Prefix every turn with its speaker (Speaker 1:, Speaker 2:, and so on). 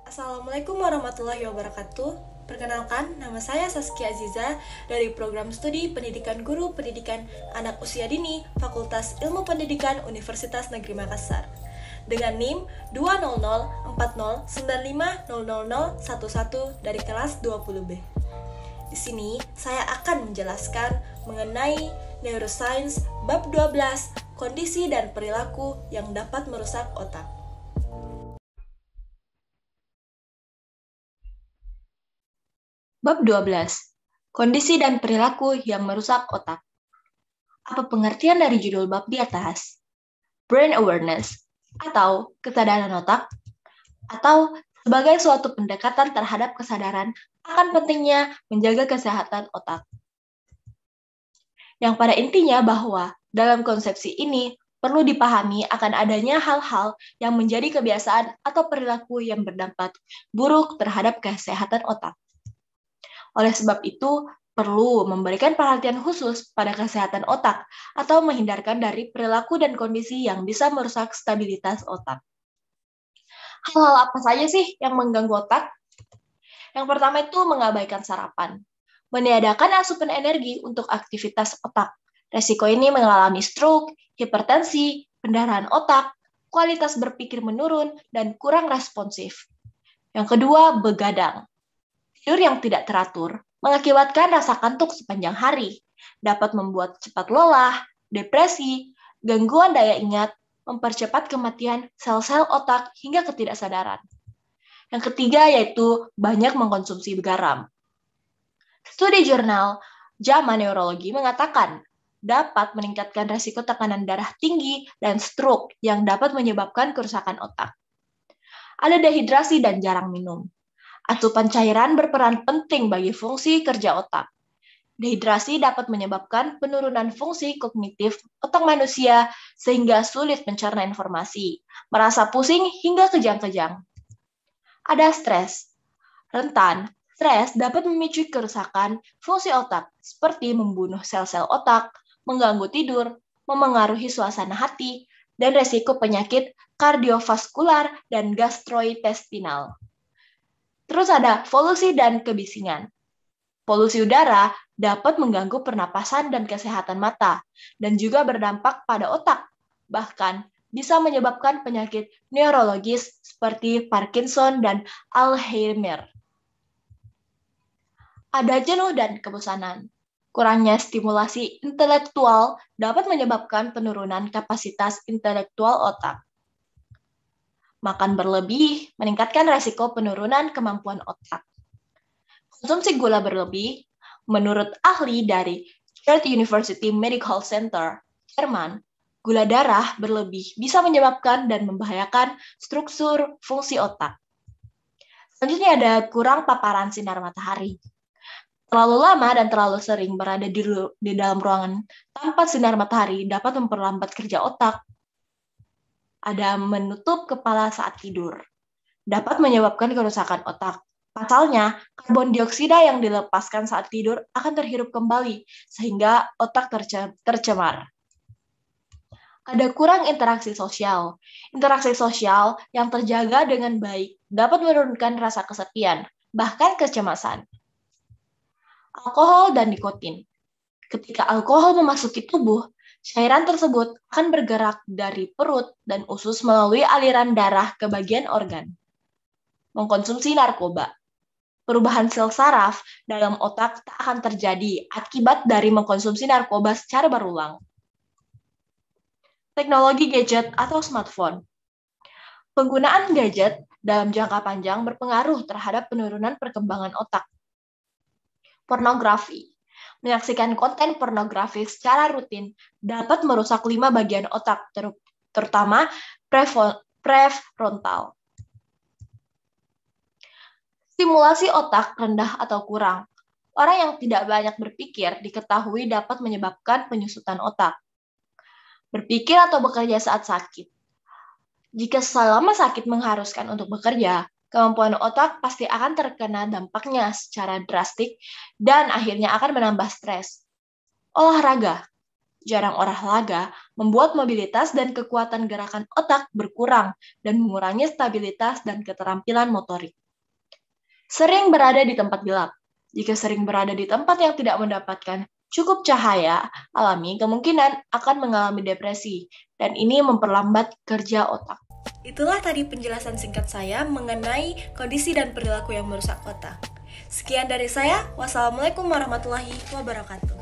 Speaker 1: Assalamualaikum warahmatullahi wabarakatuh. Perkenalkan, nama saya Saskia Aziza dari Program Studi Pendidikan Guru Pendidikan Anak Usia Dini Fakultas Ilmu Pendidikan Universitas Negeri Makassar dengan NIM 20040950011 dari kelas 20B. Di sini saya akan menjelaskan mengenai neuroscience bab 12, kondisi dan perilaku yang dapat merusak otak. Bab 12. Kondisi dan perilaku yang merusak otak. Apa pengertian dari judul bab di atas? Brain awareness, atau kesadaran otak, atau sebagai suatu pendekatan terhadap kesadaran akan pentingnya menjaga kesehatan otak. Yang pada intinya bahwa dalam konsepsi ini perlu dipahami akan adanya hal-hal yang menjadi kebiasaan atau perilaku yang berdampak buruk terhadap kesehatan otak. Oleh sebab itu, perlu memberikan perhatian khusus pada kesehatan otak atau menghindarkan dari perilaku dan kondisi yang bisa merusak stabilitas otak. Hal-hal apa saja sih yang mengganggu otak? Yang pertama itu mengabaikan sarapan. Meniadakan asupan energi untuk aktivitas otak. Resiko ini mengalami stroke, hipertensi, pendarahan otak, kualitas berpikir menurun, dan kurang responsif. Yang kedua, begadang. Tidur yang tidak teratur mengakibatkan rasa kantuk sepanjang hari, dapat membuat cepat lelah, depresi, gangguan daya ingat, mempercepat kematian sel-sel otak hingga ketidaksadaran. Yang ketiga yaitu banyak mengkonsumsi garam. Studi jurnal JAMA Neurologi mengatakan dapat meningkatkan resiko tekanan darah tinggi dan stroke yang dapat menyebabkan kerusakan otak. Ada dehidrasi dan jarang minum. Asupan cairan berperan penting bagi fungsi kerja otak. Dehidrasi dapat menyebabkan penurunan fungsi kognitif otak manusia sehingga sulit mencerna informasi, merasa pusing hingga kejang-kejang. Ada stres. Rentan, stres dapat memicu kerusakan fungsi otak seperti membunuh sel-sel otak, mengganggu tidur, memengaruhi suasana hati, dan resiko penyakit kardiovaskular dan gastrointestinal. Terus ada polusi dan kebisingan. Polusi udara dapat mengganggu pernapasan dan kesehatan mata, dan juga berdampak pada otak. Bahkan bisa menyebabkan penyakit neurologis seperti Parkinson dan Alzheimer. Ada jenuh dan kebosanan. Kurangnya stimulasi intelektual dapat menyebabkan penurunan kapasitas intelektual otak. Makan berlebih meningkatkan resiko penurunan kemampuan otak. Konsumsi gula berlebih, menurut ahli dari Charles University Medical Center, Jerman, gula darah berlebih bisa menyebabkan dan membahayakan struktur fungsi otak. Selanjutnya ada kurang paparan sinar matahari. Terlalu lama dan terlalu sering berada di dalam ruangan tanpa sinar matahari dapat memperlambat kerja otak. Ada menutup kepala saat tidur. Dapat menyebabkan kerusakan otak. Pasalnya, karbon dioksida yang dilepaskan saat tidur akan terhirup kembali, sehingga otak tercemar. Ada kurang interaksi sosial. Interaksi sosial yang terjaga dengan baik dapat menurunkan rasa kesepian, bahkan kecemasan. Alkohol dan nikotin. Ketika alkohol memasuki tubuh, cairan tersebut akan bergerak dari perut dan usus melalui aliran darah ke bagian organ. Mengkonsumsi narkoba. Perubahan sel saraf dalam otak tak akan terjadi akibat dari mengkonsumsi narkoba secara berulang. Teknologi gadget atau smartphone. Penggunaan gadget dalam jangka panjang berpengaruh terhadap penurunan perkembangan otak. Pornografi. Menyaksikan konten pornografi secara rutin dapat merusak 5 bagian otak, terutama prefrontal. Stimulasi otak rendah atau kurang. Orang yang tidak banyak berpikir diketahui dapat menyebabkan penyusutan otak. Berpikir atau bekerja saat sakit. Jika selama sakit mengharuskan untuk bekerja, kemampuan otak pasti akan terkena dampaknya secara drastik dan akhirnya akan menambah stres. Olahraga. Jarang olahraga membuat mobilitas dan kekuatan gerakan otak berkurang dan mengurangi stabilitas dan keterampilan motorik. Sering berada di tempat gelap. Jika sering berada di tempat yang tidak mendapatkan cukup cahaya alami, kemungkinan akan mengalami depresi, dan ini memperlambat kerja otak. Itulah tadi penjelasan singkat saya mengenai kondisi dan perilaku yang merusak otak. Sekian dari saya. Wassalamualaikum warahmatullahi wabarakatuh.